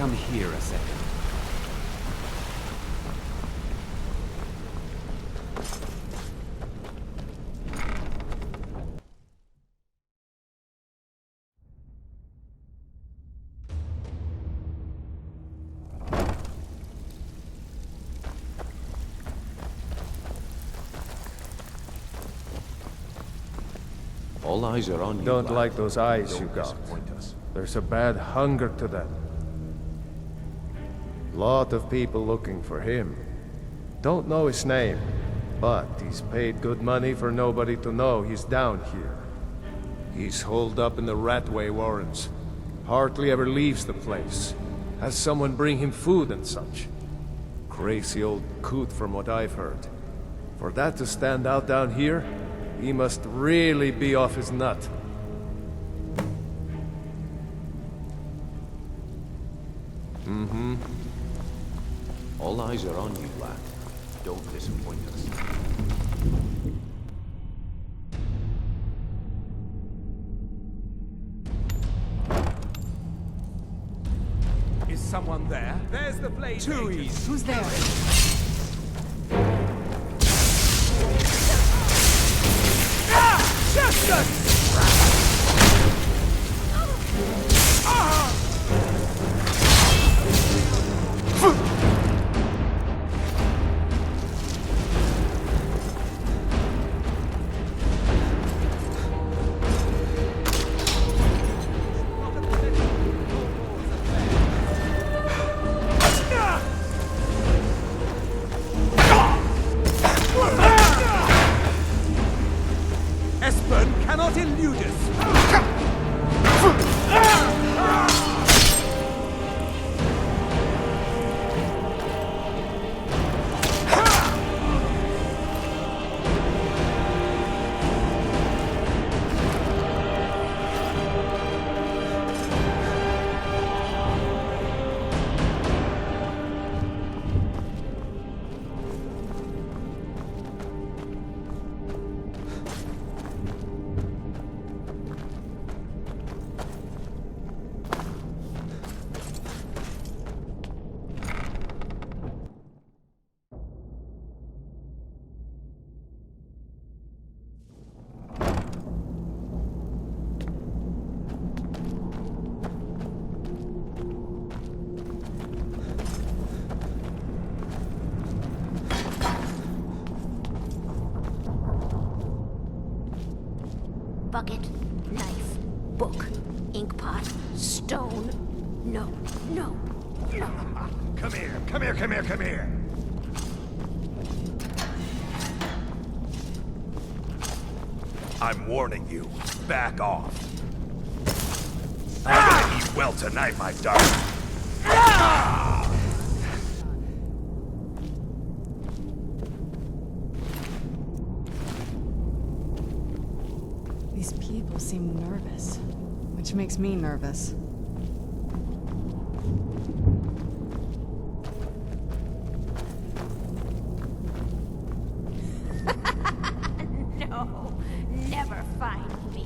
around here a second. All eyes are on you. Don't lad. like those eyes Don't you got. disappoint us. There's a bad hunger to them. Lot of people looking for him. Don't know his name, but he's paid good money for nobody to know he's down here. He's holed up in the Ratway Warrens. Hardly ever leaves the place. Has someone bring him food and such. Crazy old coot from what I've heard. For that to stand out down here, he must really be off his nut. Mm-hmm. All eyes are on you, lad. Don't disappoint us. Is someone there? There's the blade. Too easy. Who's there? Espen cannot elude us. Bucket, knife, book, ink pot, stone. No, no, no. Come here, come here, come here, come here! I'm warning you, back off. You're gonna eat well tonight, my darling. These people seem nervous, which makes me nervous. No, never find me.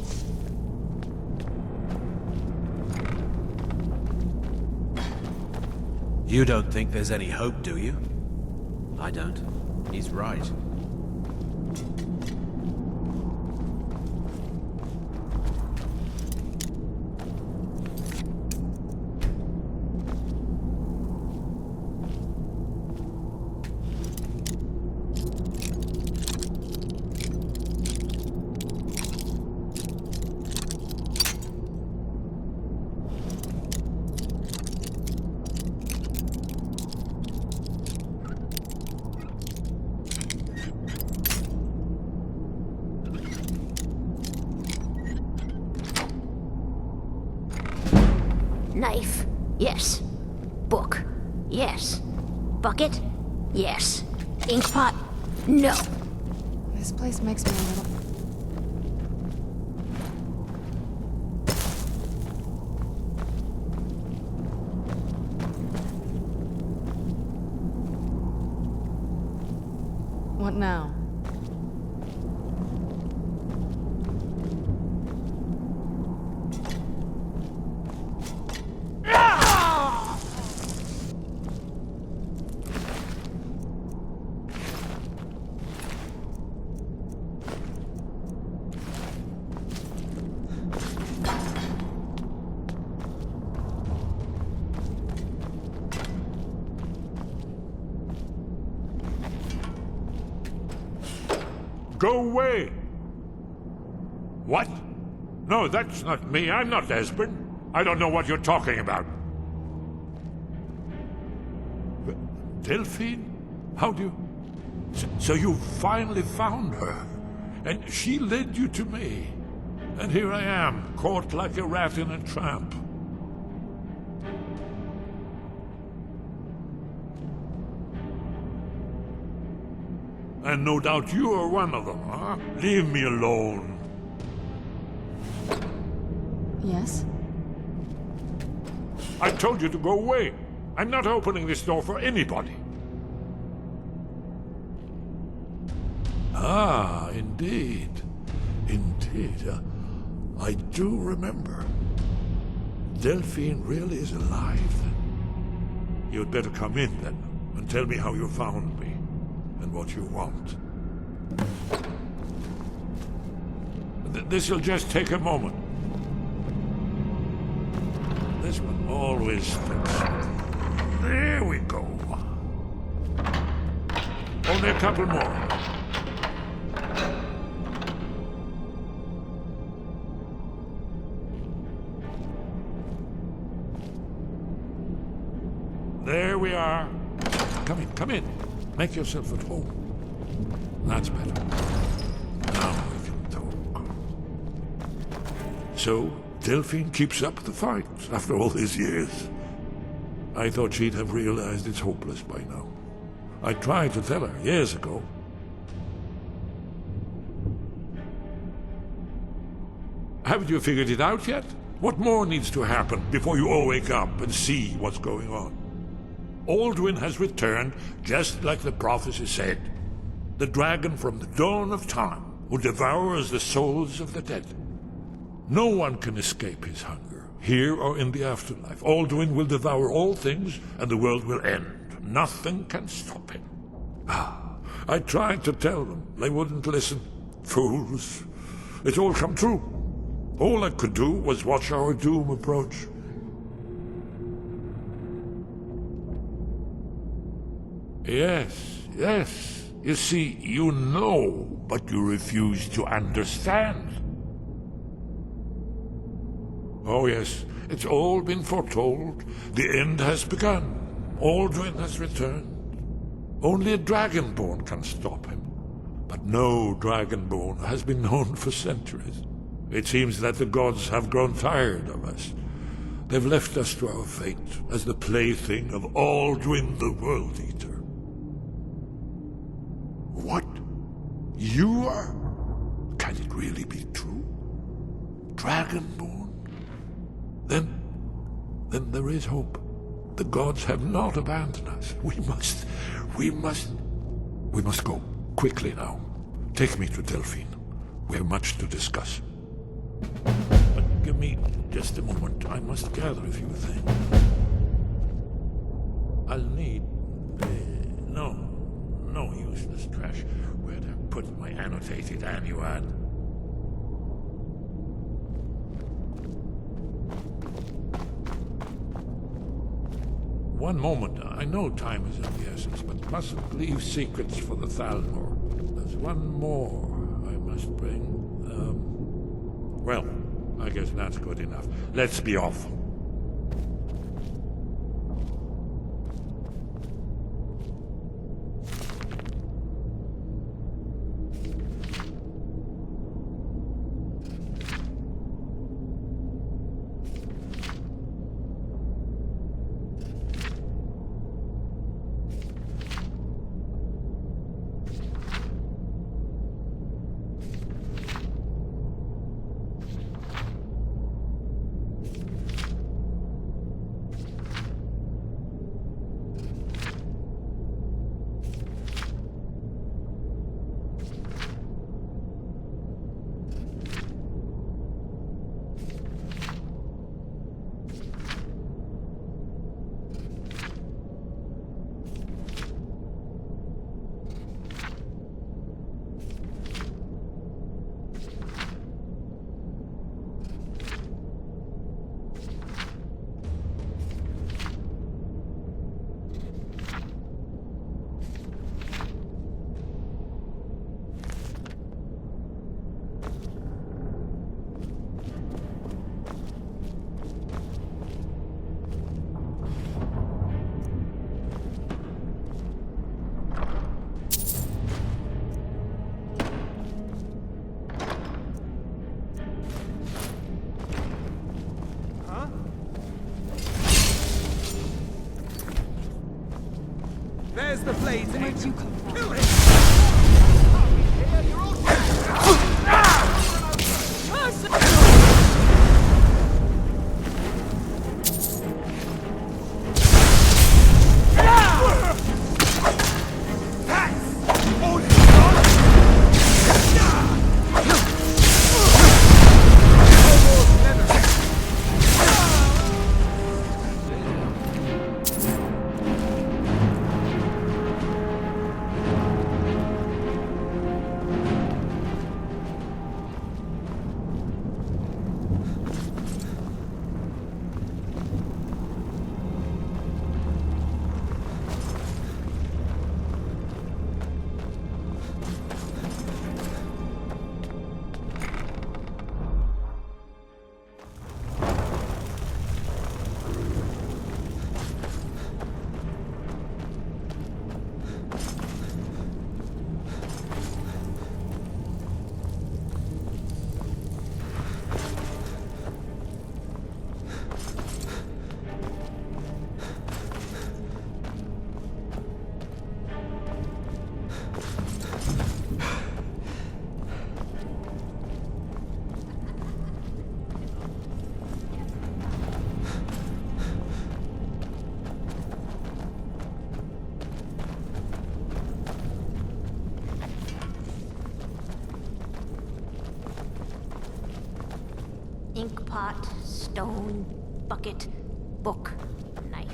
You don't think there's any hope, do you? I don't. He's right. Knife, yes. Book, yes. Bucket, yes. Ink pot, no. This place makes me a little... What now? Go away! What? No, that's not me. I'm not Esbern. I don't know what you're talking about. Delphine? How do you... So you finally found her, and she led you to me. And here I am, caught like a rat in a trap. And no doubt you are one of them, huh? Leave me alone. Yes? I told you to go away. I'm not opening this door for anybody. Ah, indeed. Indeed. I do remember. Delphine really is alive, then. You'd better come in, then, and tell me how you found me, and what you want. This'll just take a moment. This one always fits. There we go. Only a couple more. There we are. Come in, come in. Make yourself at home. That's better. Now we can talk. So, Delphine keeps up the fight after all these years. I thought she'd have realized it's hopeless by now. I tried to tell her years ago. Haven't you figured it out yet? What more needs to happen before you all wake up and see what's going on? Alduin has returned, just like the prophecy said. The dragon from the dawn of time, who devours the souls of the dead. No one can escape his hunger, here or in the afterlife. Alduin will devour all things, and the world will end. Nothing can stop him. I tried to tell them. They wouldn't listen. Fools. It's all come true. All I could do was watch our doom approach. Yes, yes. You see, you know, but you refuse to understand. Oh yes, it's all been foretold. The end has begun. Alduin has returned. Only a dragonborn can stop him. But no dragonborn has been known for centuries. It seems that the gods have grown tired of us. They've left us to our fate as the plaything of Alduin the World Eater. What? You are? Can it really be true? Dragonborn? Then there is hope. The gods have not abandoned us. We must go. Quickly now. Take me to Delphine. We have much to discuss. But give me just a moment. I must gather a few things. I'll need... No useless trash. Where'd I put my annotated annuad? One moment. I know time is of the essence, but mustn't leave secrets for the Thalmor. There's one more I must bring. Well, I guess that's good enough. Let's be off. the blades, Where'd you come from? Kill him! Ink pot, stone, bucket, book, knife.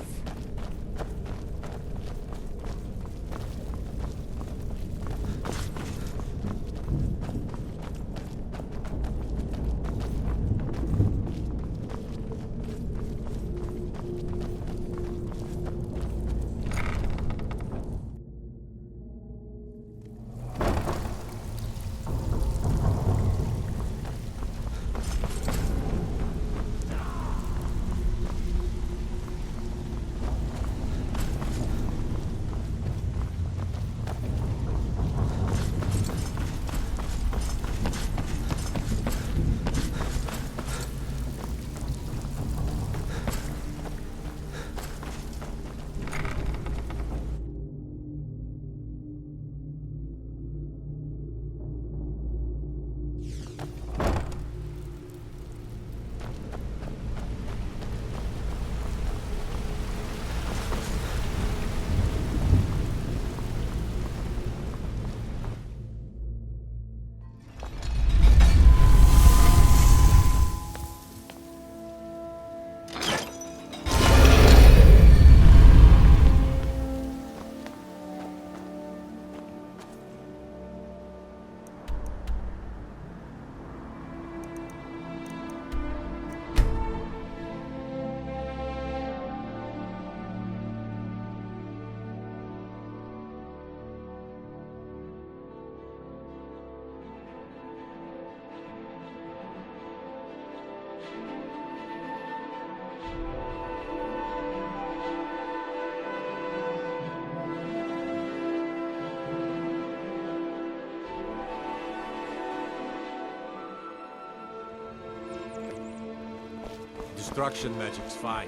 Destruction magic's fine.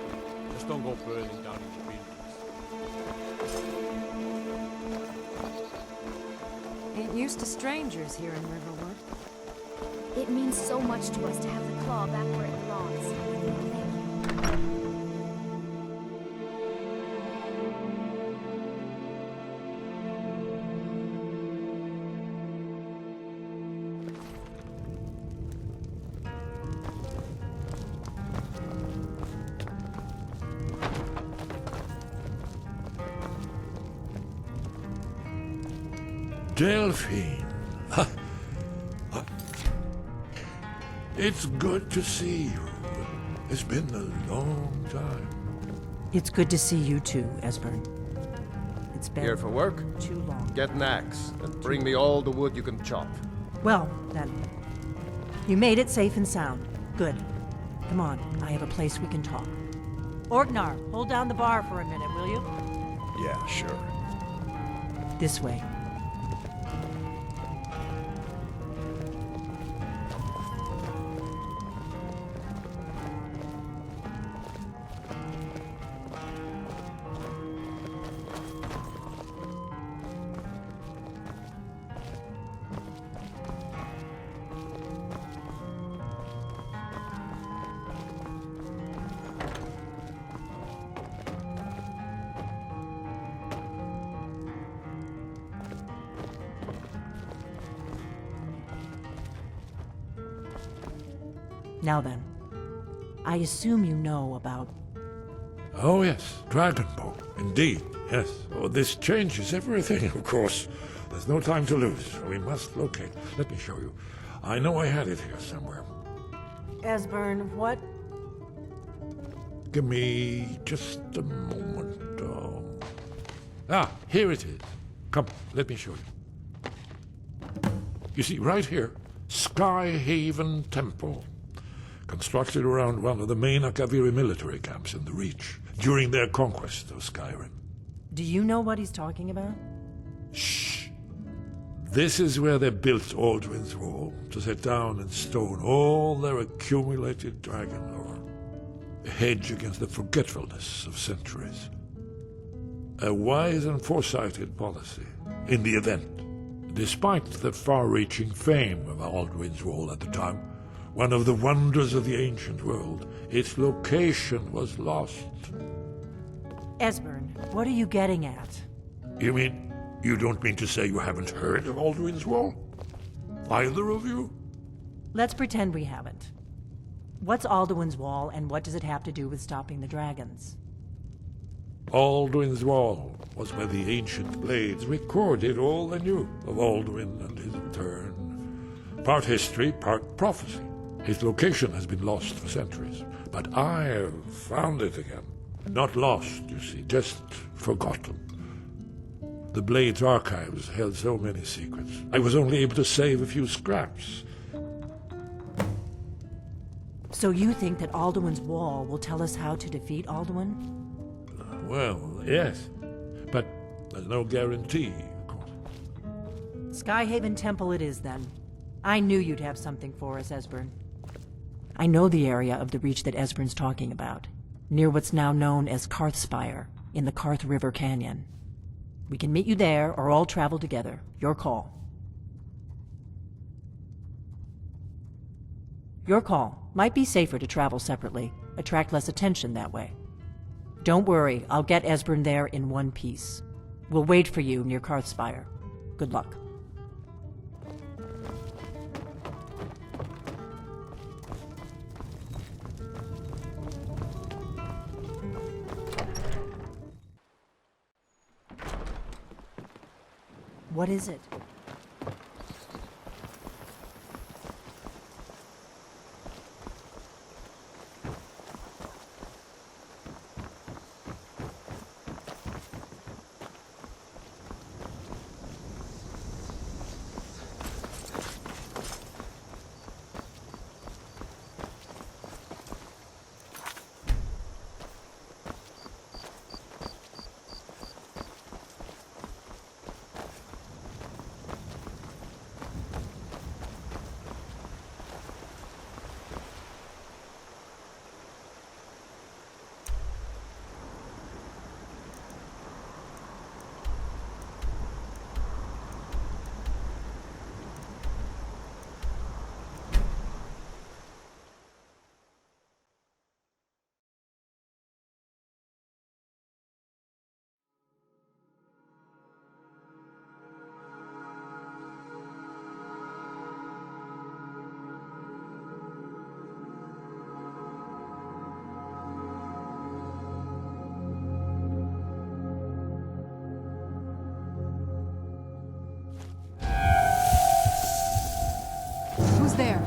Just don't go burning down in the buildings. Ain't used to strangers here in Riverwood. It means so much to us to have the claw back where it belongs. Thank you. Delphine. It's good to see you. It's been a long time. It's good to see you too, Esbern. It's been Here for work? too long. Get an axe and bring me all the wood you can chop. Well, then. You made it safe and sound. Good. Come on, I have a place we can talk. Orgnar, hold down the bar for a minute, will you? Yeah, sure. This way. Now then, I assume you know about... Oh, yes, Dragonbow. Indeed, yes. Oh, this changes everything, of course. There's no time to lose. We must locate. Let me show you. I know I had it here somewhere. Esbern, what? Give me just a moment. Here it is. Come, let me show you. You see, right here, Skyhaven Temple. Constructed around one of the main Akaviri military camps in the Reach during their conquest of Skyrim. Do you know what he's talking about? Shh! This is where they built Alduin's Wall, to set down in stone all their accumulated dragon lore. A hedge against the forgetfulness of centuries. A wise and foresighted policy, in the event. Despite the far-reaching fame of Alduin's Wall at the time, one of the wonders of the ancient world, its location was lost. Esbern, what are you getting at? You mean, you don't mean to say you haven't heard of Alduin's Wall? Either of you? Let's pretend we haven't. What's Alduin's Wall, and what does it have to do with stopping the dragons? Alduin's Wall was where the ancient blades recorded all they knew of Alduin and his return. Part history, part prophecy. Its location has been lost for centuries, but I have found it again. Not lost, you see, just forgotten. The Blade's archives held so many secrets. I was only able to save a few scraps. So you think that Alduin's Wall will tell us how to defeat Alduin? Well, yes, but there's no guarantee, of course. Skyhaven Temple it is, then. I knew you'd have something for us, Esbern. I know the area of the Reach that Esbern's talking about, near what's now known as Karthspire, in the Karth River Canyon. We can meet you there, or all travel together. Your call. Your call. Might be safer to travel separately. Attract less attention that way. Don't worry, I'll get Esbern there in one piece. We'll wait for you near Karthspire. Good luck. What is it? Who's there?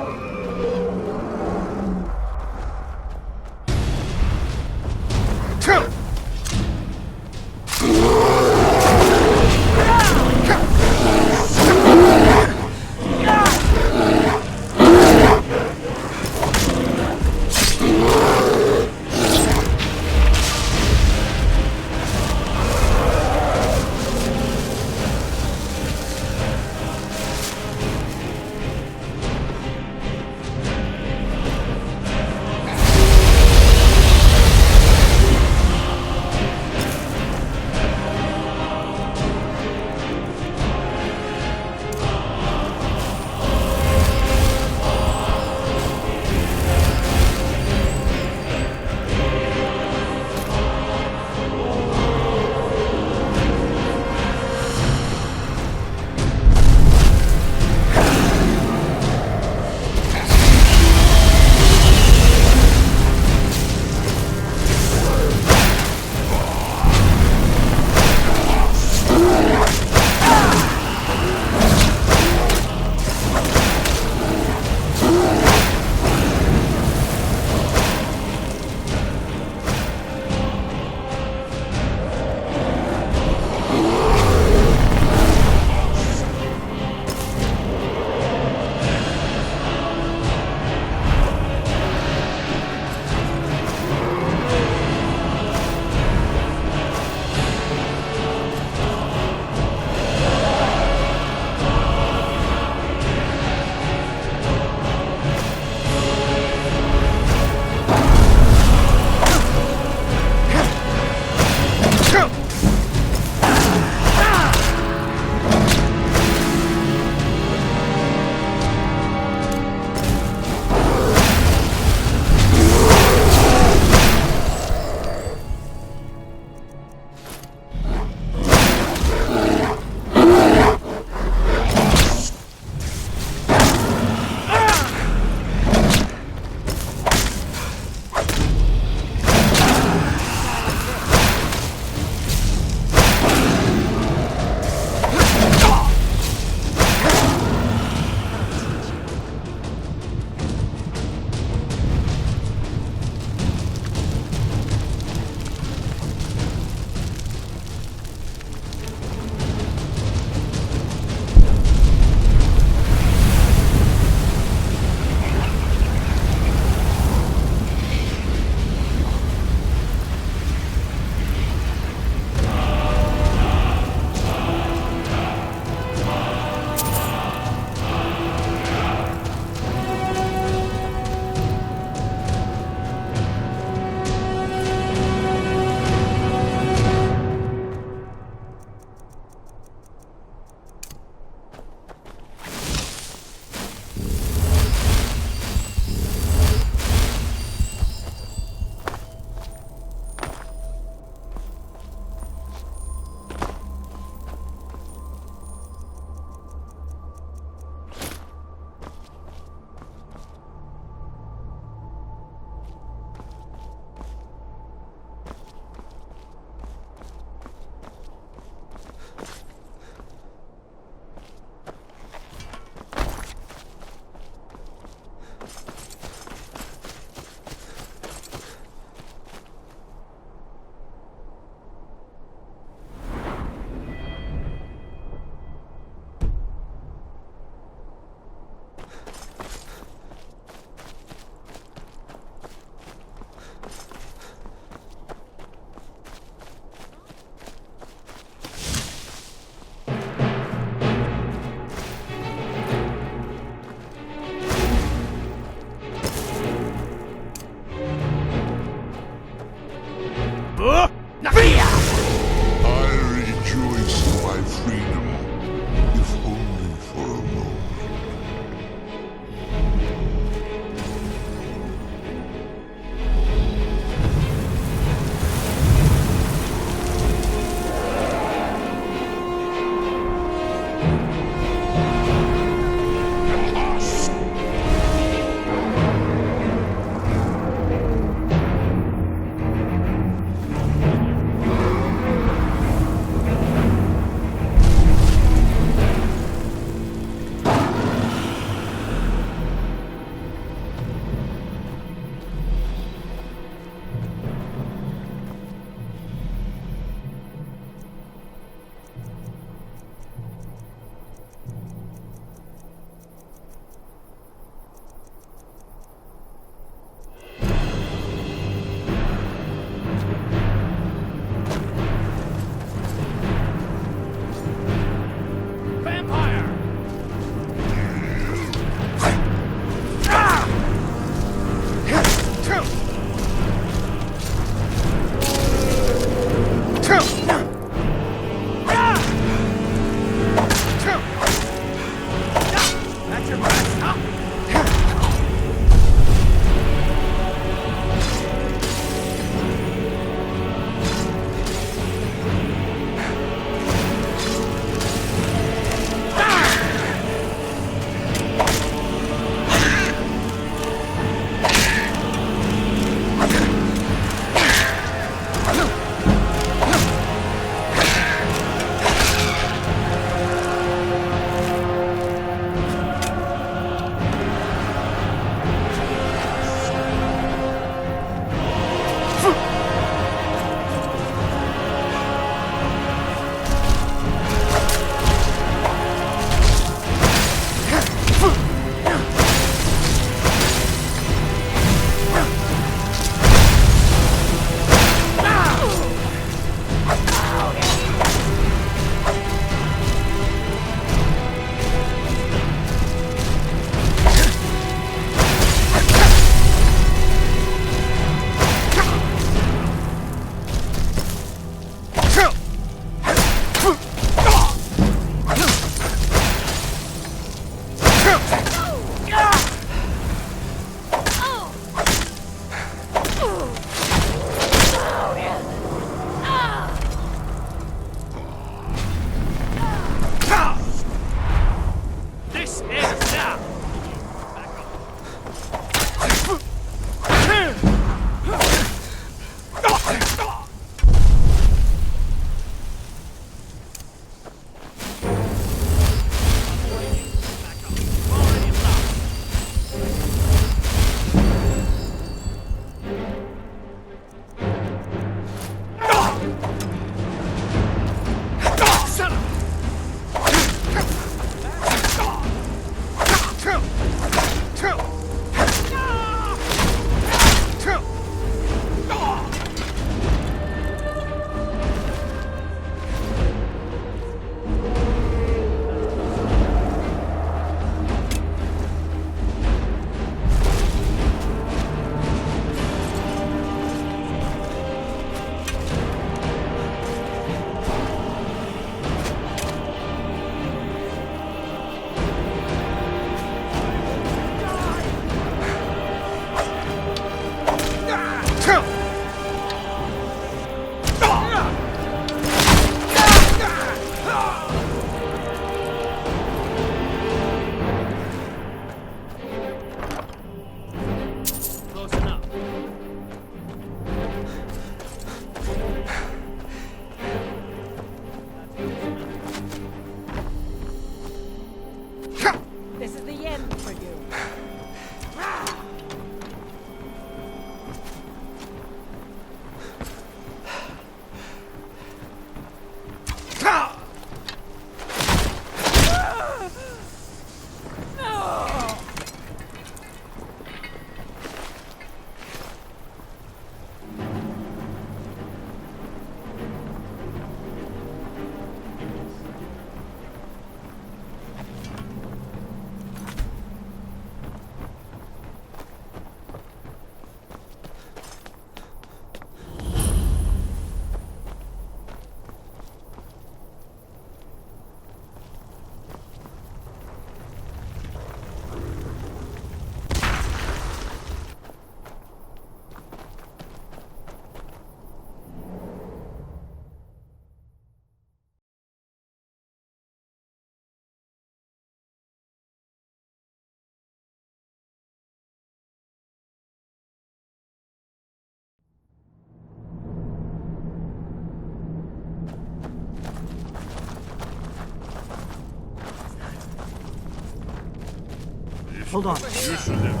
Hold on. You should have.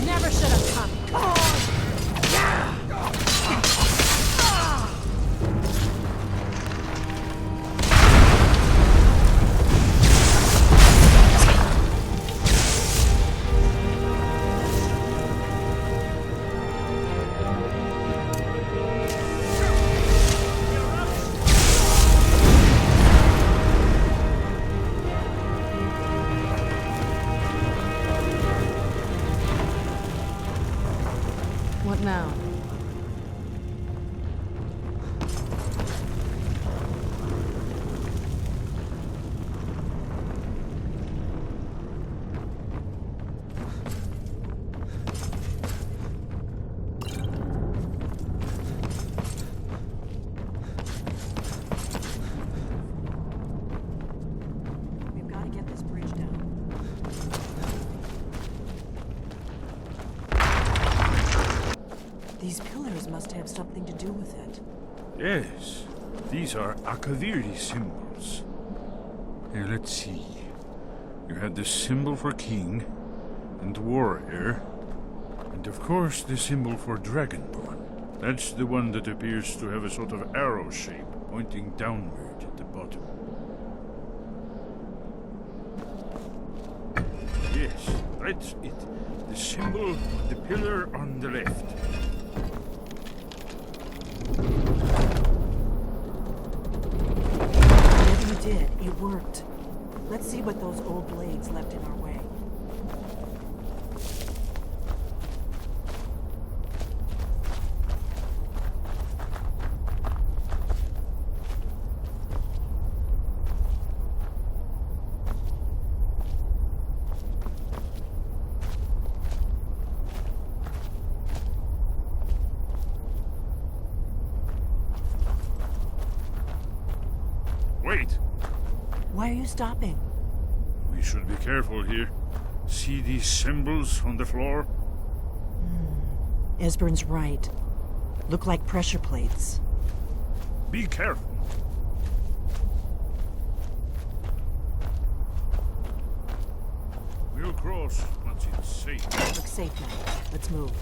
Never should have come. Come on! What now? We've got to get this bridge down. These pillars must have something to do with it. Yes, these are Akaviri symbols. Here, let's see. You had the symbol for king and warrior, and of course the symbol for dragonborn. That's the one that appears to have a sort of arrow shape pointing downward at the bottom. Yes, that's it. The symbol, the pillar on the left. Whatever you did, it worked. Let's see what those old blades left in our way. Wait! Why are you stopping? We should be careful here. See these symbols on the floor? Esbern's right. Look like pressure plates. Be careful. We'll cross once it's safe. Looks safe now. Let's move.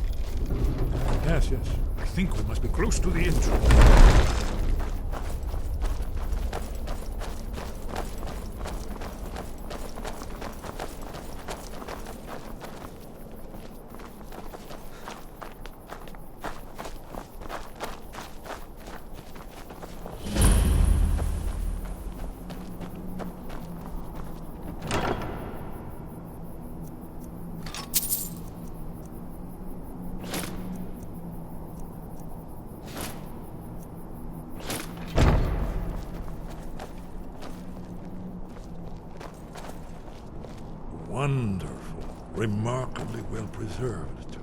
Yes, yes. I think we must be close to the entrance. Wonderful. Remarkably well preserved, too.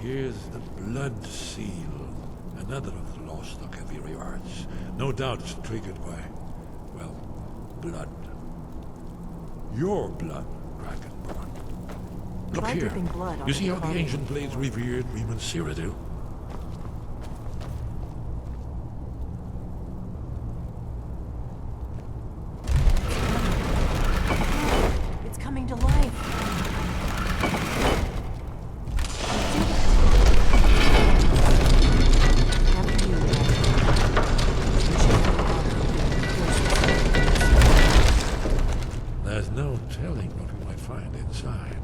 Here's the blood seal. Another of the lost Akaviri arts. No doubt it's triggered by, well, blood. Your blood, Dragonborn. Look Try here. dripping blood You see how onto the the ancient carving blades floor. revered Reman Cyrodiil? It's coming to life. After you, There's no telling what we might find inside.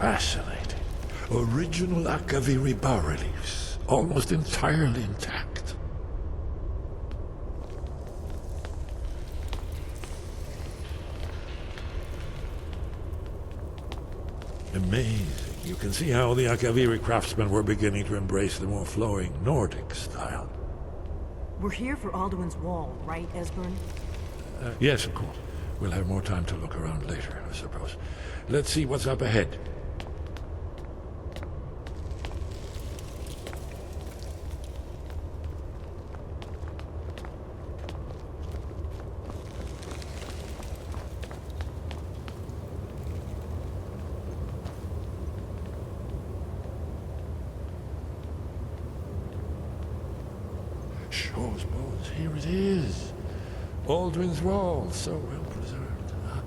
Fascinating. Original Akaviri bas-reliefs, almost entirely intact. Amazing. You can see how the Akaviri craftsmen were beginning to embrace the more flowing Nordic style. We're here for Alduin's Wall, right, Esbern? Yes, of course. We'll have more time to look around later, I suppose. Let's see what's up ahead. Shaw's bones, here it is. Alduin's Wall, so well preserved. Huh?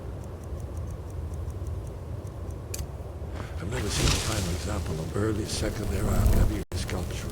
I've never seen a finer example of early Second Era Akaviri sculpture.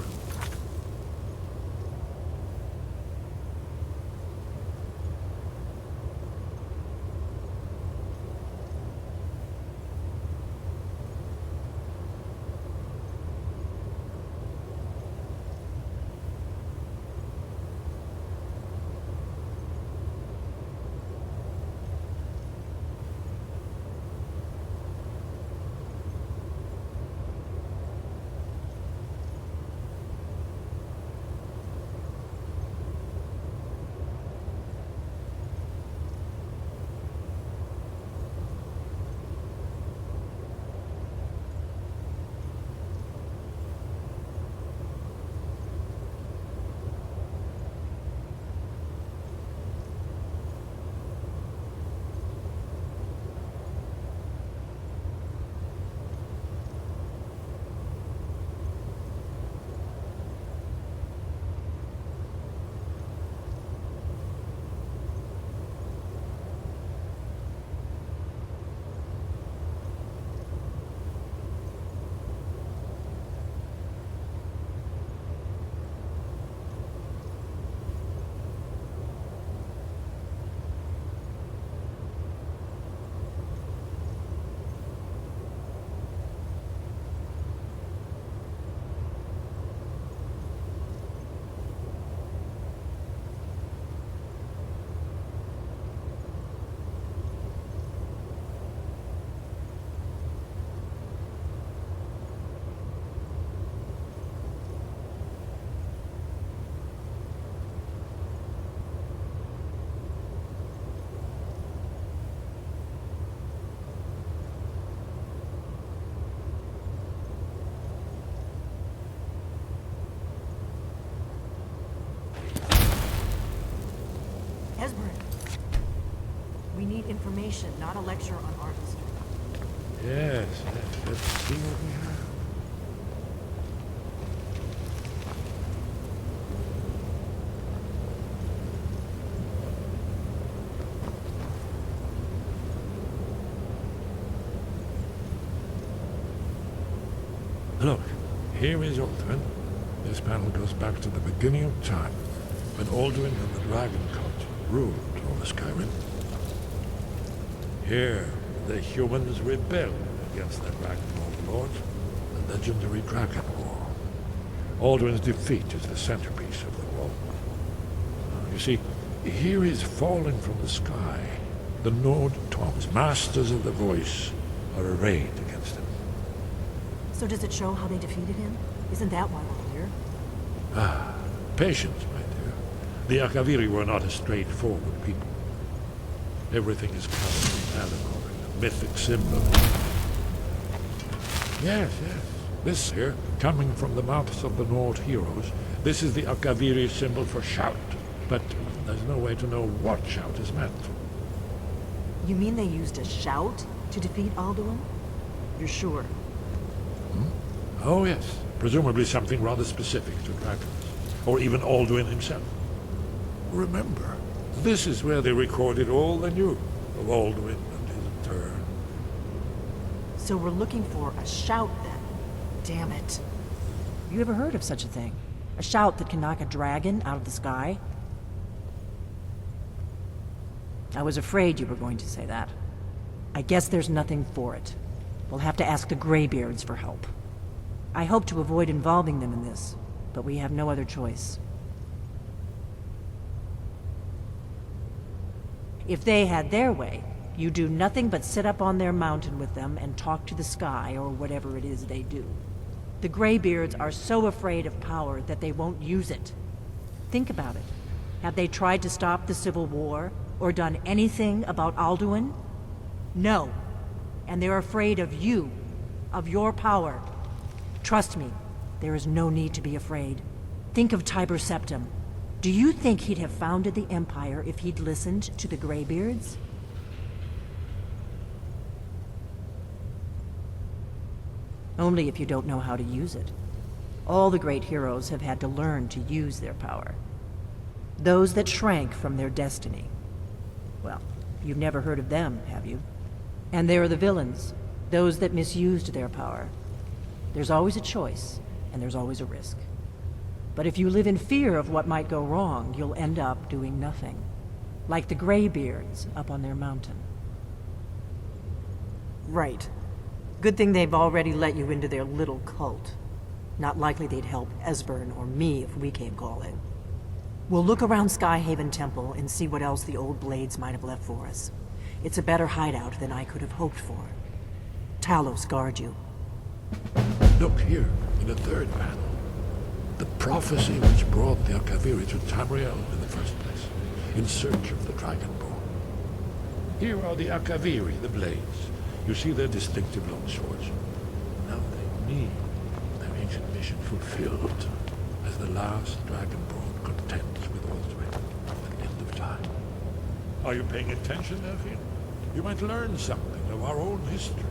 Esbern, we need information, not a lecture on art history. Yes, let's see what we have. Look, here is Alduin. This panel goes back to the beginning of time, when Alduin and the Dragon Cult ruled over Skyrim. Here, the humans rebelled against their dragon overlords, the legendary Dragon War. Alduin's defeat is the centerpiece of the wall. You see, here is falling from the sky. The Nord Tongs, masters of the voice, are arrayed against him. So does it show how they defeated him? Isn't that why we're here? Ah, patience, my dear. The Akaviri were not a straightforward people. Everything is covered in allegory, mythic symbolism. Yes. This here, coming from the mouths of the Nord heroes, this is the Akaviri symbol for shout. But there's no way to know what shout is meant. You mean they used a shout to defeat Alduin? You're sure? Oh, yes. Presumably something rather specific to dragons. Or even Alduin himself. Remember, this is where they recorded all they knew of Alduin and his turn. So we're looking for a shout then. Damn it. You ever heard of such a thing? A shout that can knock a dragon out of the sky? I was afraid you were going to say that. I guess there's nothing for it. We'll have to ask the Greybeards for help. I hope to avoid involving them in this, but we have no other choice. If they had their way, you do nothing but sit up on their mountain with them and talk to the sky or whatever it is they do. The Greybeards are so afraid of power that they won't use it. Think about it. Have they tried to stop the Civil War or done anything about Alduin? No. And they're afraid of you, of your power. Trust me, there is no need to be afraid. Think of Tiber Septim. Do you think he'd have founded the Empire if he'd listened to the Greybeards? Only if you don't know how to use it. All the great heroes have had to learn to use their power. Those that shrank from their destiny. Well, you've never heard of them, have you? And there are the villains, those that misused their power. There's always a choice, and there's always a risk. But if you live in fear of what might go wrong, you'll end up doing nothing. Like the Greybeards up on their mountain. Right. Good thing they've already let you into their little cult. Not likely they'd help Esbern or me if we came calling. We'll look around Skyhaven Temple and see what else the old Blades might have left for us. It's a better hideout than I could have hoped for. Talos guard you. Look here, in the third panel. The prophecy which brought the Akaviri to Tamriel in the first place, in search of the Dragonborn. Here are the Akaviri, the Blades. You see their distinctive long swords. Now they mean their ancient mission fulfilled, as the last Dragonborn contends with Alduin at the end of time. Are you paying attention, Elfin? You might learn something of our own history.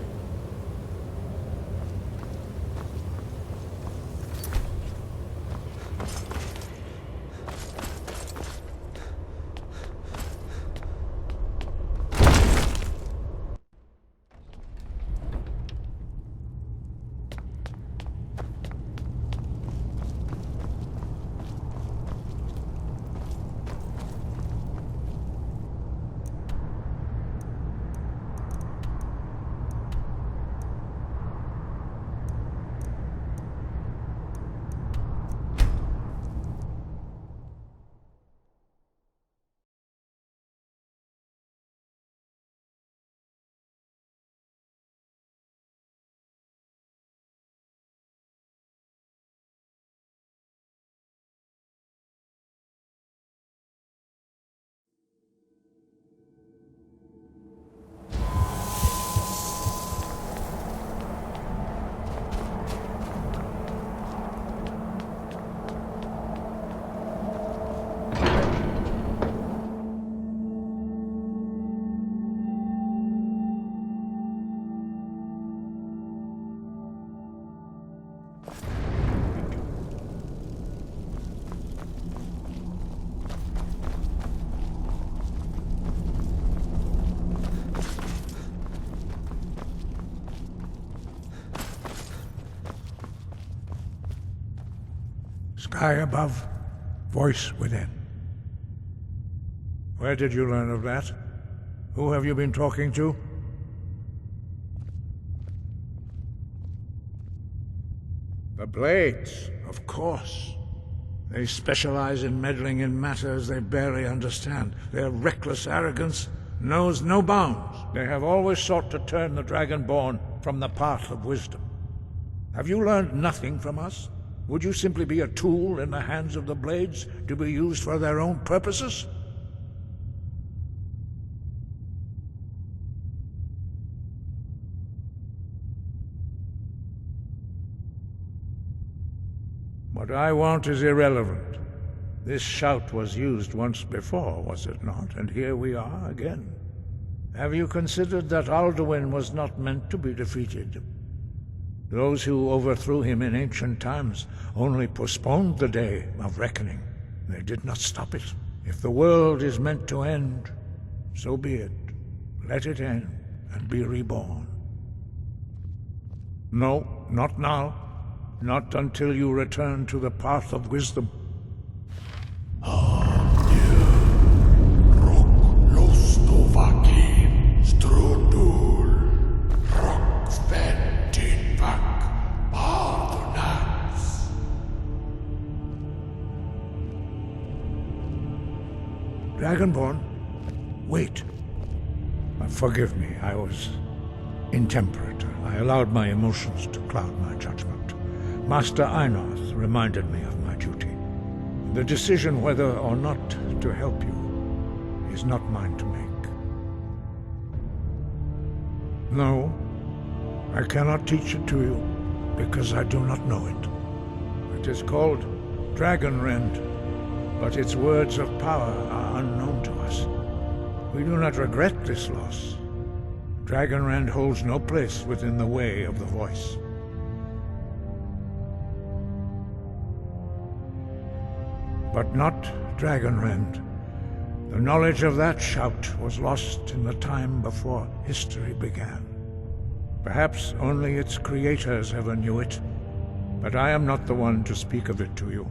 Sky above, voice within. Where did you learn of that? Who have you been talking to? The Blades, of course. They specialize in meddling in matters they barely understand. Their reckless arrogance knows no bounds. They have always sought to turn the Dragonborn from the path of wisdom. Have you learned nothing from us? Would you simply be a tool in the hands of the Blades to be used for their own purposes? What I want is irrelevant. This shout was used once before, was it not? And here we are again. Have you considered that Alduin was not meant to be defeated? Those who overthrew him in ancient times only postponed the day of reckoning. They did not stop it. If the world is meant to end, so be it. Let it end and be reborn. No, not now. Not until you return to the path of wisdom. Lostovaki, Strudul, Rockfell. Dragonborn, wait. Forgive me, I was intemperate. I allowed my emotions to cloud my judgment. Master Einoth reminded me of my duty. The decision whether or not to help you is not mine to make. No, I cannot teach it to you, because I do not know it. It is called Dragonrend, but its words of power are unknown to us. We do not regret this loss. Dragonrend holds no place within the way of the voice. But not Dragonrend. The knowledge of that shout was lost in the time before history began. Perhaps only its creators ever knew it, but I am not the one to speak of it to you.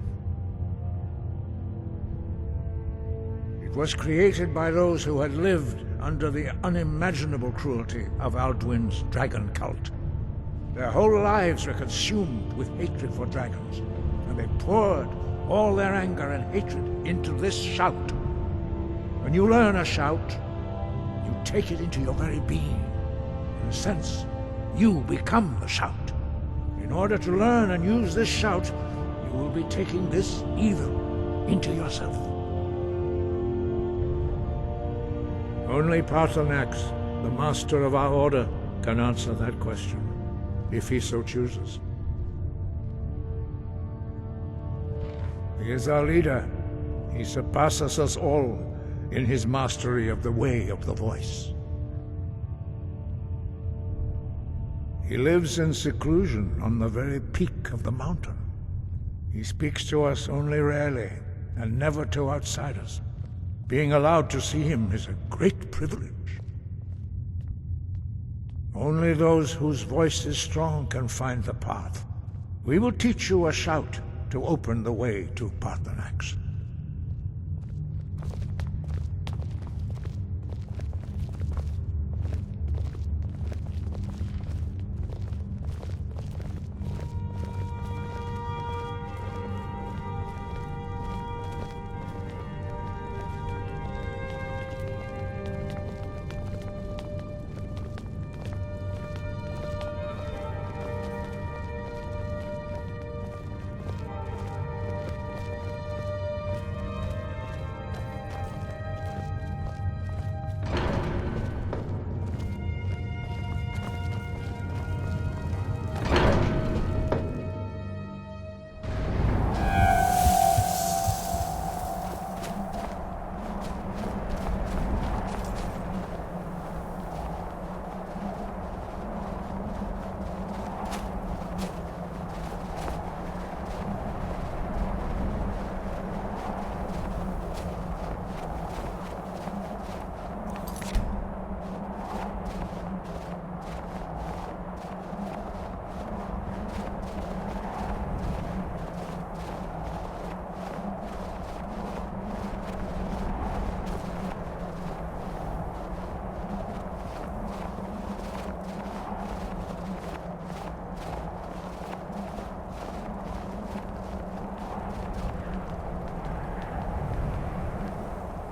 It was created by those who had lived under the unimaginable cruelty of Alduin's dragon cult. Their whole lives were consumed with hatred for dragons, and they poured all their anger and hatred into this shout. When you learn a shout, you take it into your very being. In a sense, you become the shout. In order to learn and use this shout, you will be taking this evil into yourself. Only Paarthurnax, the master of our order, can answer that question, if he so chooses. He is our leader. He surpasses us all in his mastery of the way of the voice. He lives in seclusion on the very peak of the mountain. He speaks to us only rarely, and never to outsiders. Being allowed to see him is a great privilege. Only those whose voice is strong can find the path. We will teach you a shout to open the way to Paarthurnax.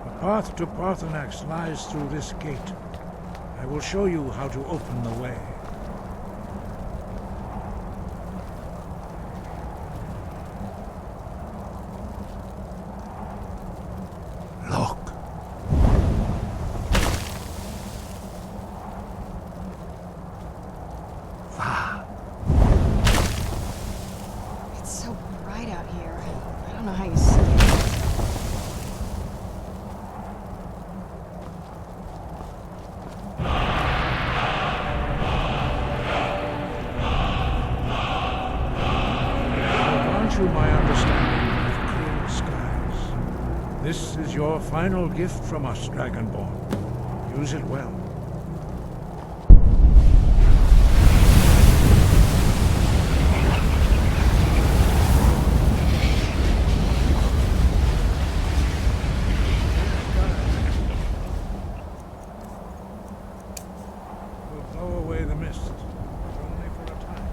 The path to Paarthurnax lies through this gate. I will show you how to open the way. Look. It's so bright out here. I don't know how you see it. My understanding of clear skies. This is your final gift from us, Dragonborn. Use it well. We'll blow away the mist, but only for a time.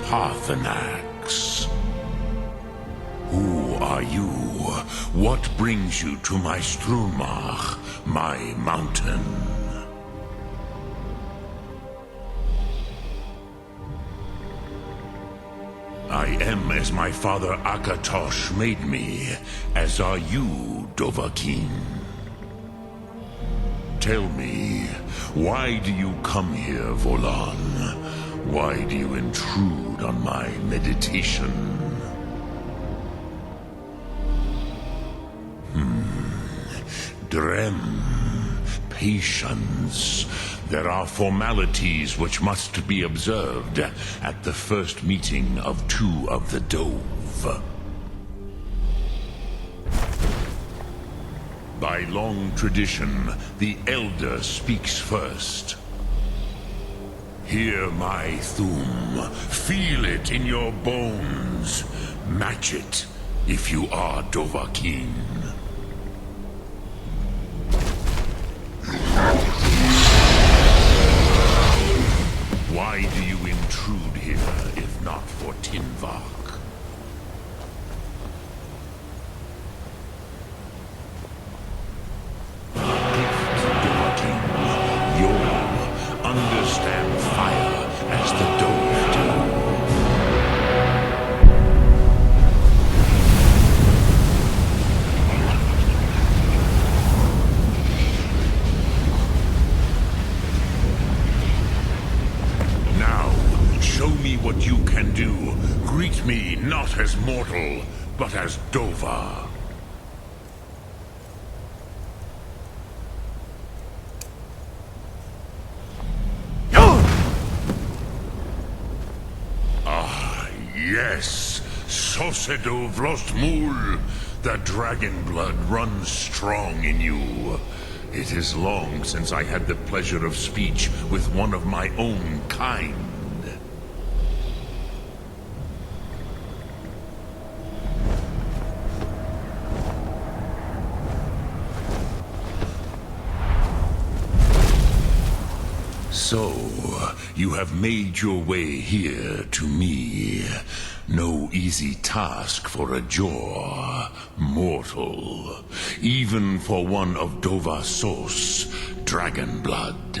Parthenax. Who are you? What brings you to my Strumach, my mountain? I am as my father Akatosh made me, as are you, Dovahkiin. Tell me, why do you come here, Volan? Why do you intrude on my meditation? Drem, patience. There are formalities which must be observed at the first meeting of two of the Dove. By long tradition, the Elder speaks first. Hear my Thum. Feel it in your bones. Match it if you are Dovahkiin. Why do you intrude here, if not for Tinvak? Dovahkiin, you'll understand fire as the Dove do. Show me what you can do. Greet me not as mortal, but as Dova. Ah, yes. Sosedo Vlostmul. The dragon blood runs strong in you. It is long since I had the pleasure of speech with one of my own kind. So, you have made your way here to me. No easy task for a jaw, mortal. Even for one of Dovasos, dragon blood.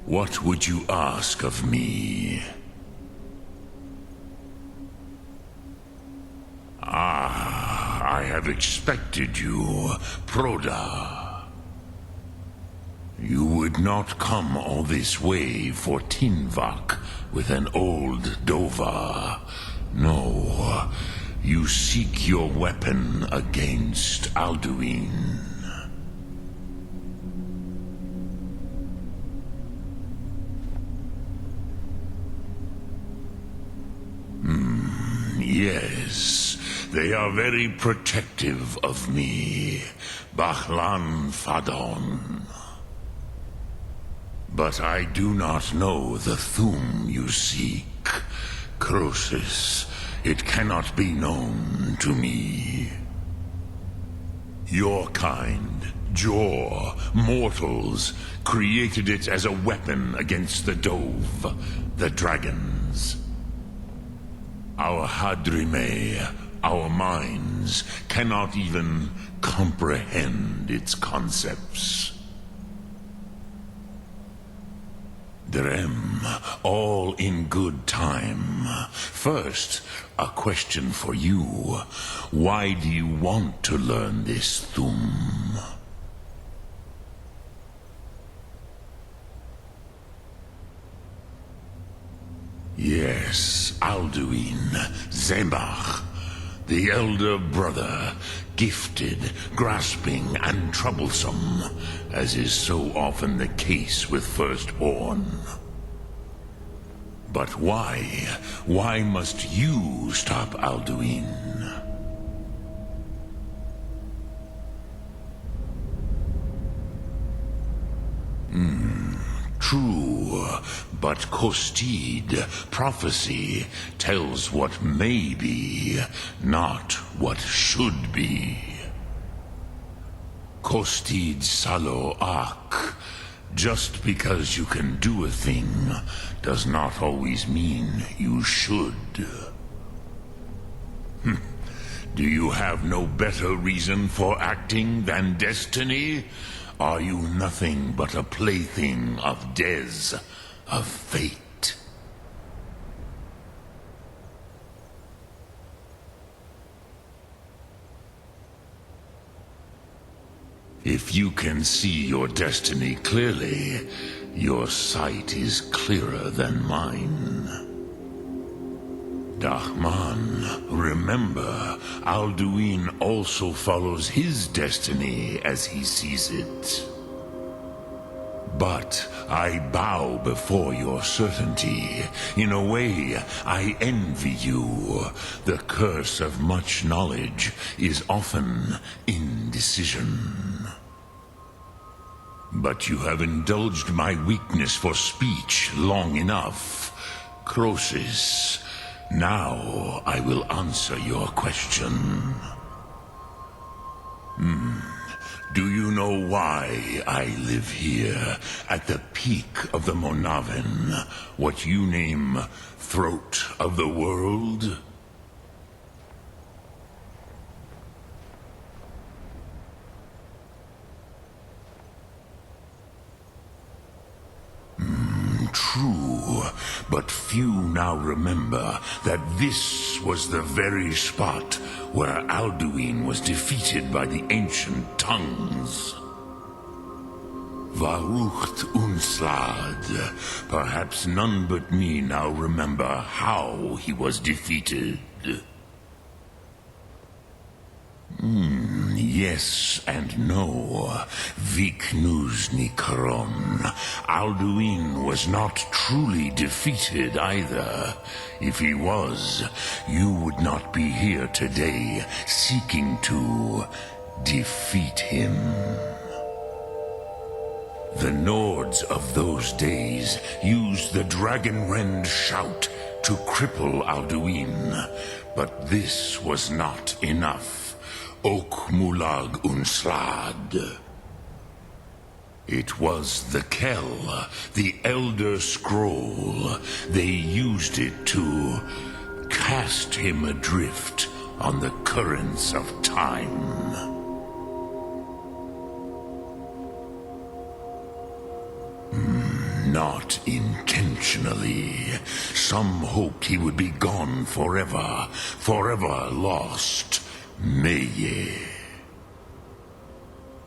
What would you ask of me? Ah, I have expected you, Proda. You would not come all this way for Tinvak with an old Dova. No, you seek your weapon against Alduin. Yes, they are very protective of me. Bahlan Fadon. But I do not know the Thum you seek. Croesus, it cannot be known to me. Your kind, Jor, mortals, created it as a weapon against the Dove, the dragons. Our Hadrime, our minds, cannot even comprehend its concepts. Drem, all in good time. First, a question for you. Why do you want to learn this Thum? Yes, Alduin, Zemach, the elder brother, gifted, grasping, and troublesome, as is so often the case with firstborn. But why? Why must you stop Alduin? True, but Kostid, prophecy, tells what may be, not what should be. Kostid Salo Ak, Just because you can do a thing does not always mean you should. Do you have no better reason for acting than destiny? Are you nothing but a plaything of Des, of fate? If you can see your destiny clearly, your sight is clearer than mine. Dahman, remember, Alduin also follows his destiny as he sees it. But I bow before your certainty. In a way, I envy you. The curse of much knowledge is often indecision. But you have indulged my weakness for speech long enough. Croesus, now I will answer your question. Do you know why I live here, at the peak of the Monaven, what you name throat of the world? True, but few now remember that this was the very spot where Alduin was defeated by the ancient tongues. Varucht Unslad. Perhaps none but me now remember how he was defeated. Yes and no. Viknuzny Karon. Alduin was not truly defeated either. If he was, you would not be here today seeking to defeat him. The Nords of those days used the Dragonrend shout to cripple Alduin, but this was not enough. Ok Mulag Unslad. It was the Kell, the Elder Scroll. They used it to cast him adrift on the currents of time. Not intentionally. Some hoped he would be gone forever, forever lost. Meye.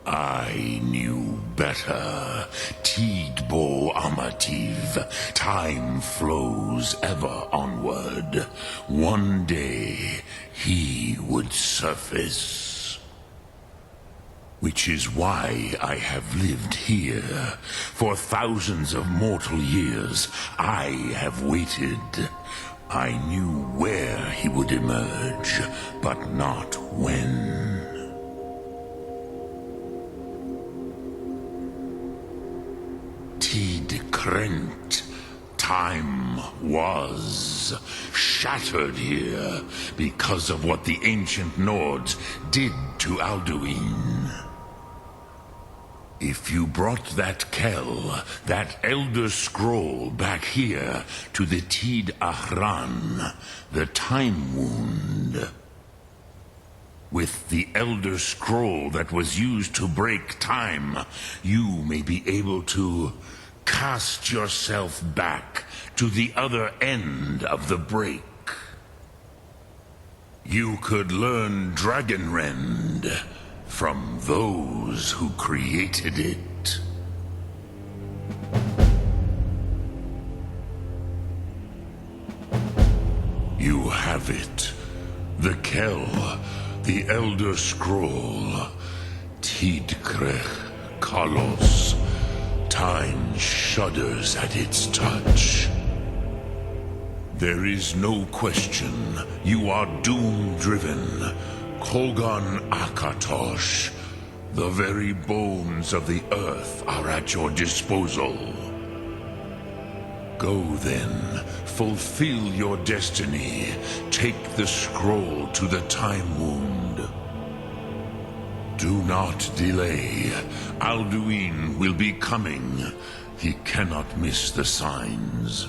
I knew better. Tidbo Amativ. Time flows ever onward. One day, he would surface. Which is why I have lived here. For thousands of mortal years, I have waited. I knew where he would emerge, but not when. Tid Krent. Time was shattered here because of what the ancient Nords did to Alduin. If you brought that Kell, that Elder Scroll back here to the Tid Ahran, the Time Wound, with the Elder Scroll that was used to break time, you may be able to cast yourself back to the other end of the break. You could learn Dragonrend from those who created it. You have it. The Kell, the Elder Scroll, Tidkrech Kalos. Time shudders at its touch. There is no question. You are doom-driven. Kogan Akatosh. The very bones of the earth are at your disposal. Go then, fulfill your destiny. Take the scroll to the Time Wound. Do not delay. Alduin will be coming. He cannot miss the signs.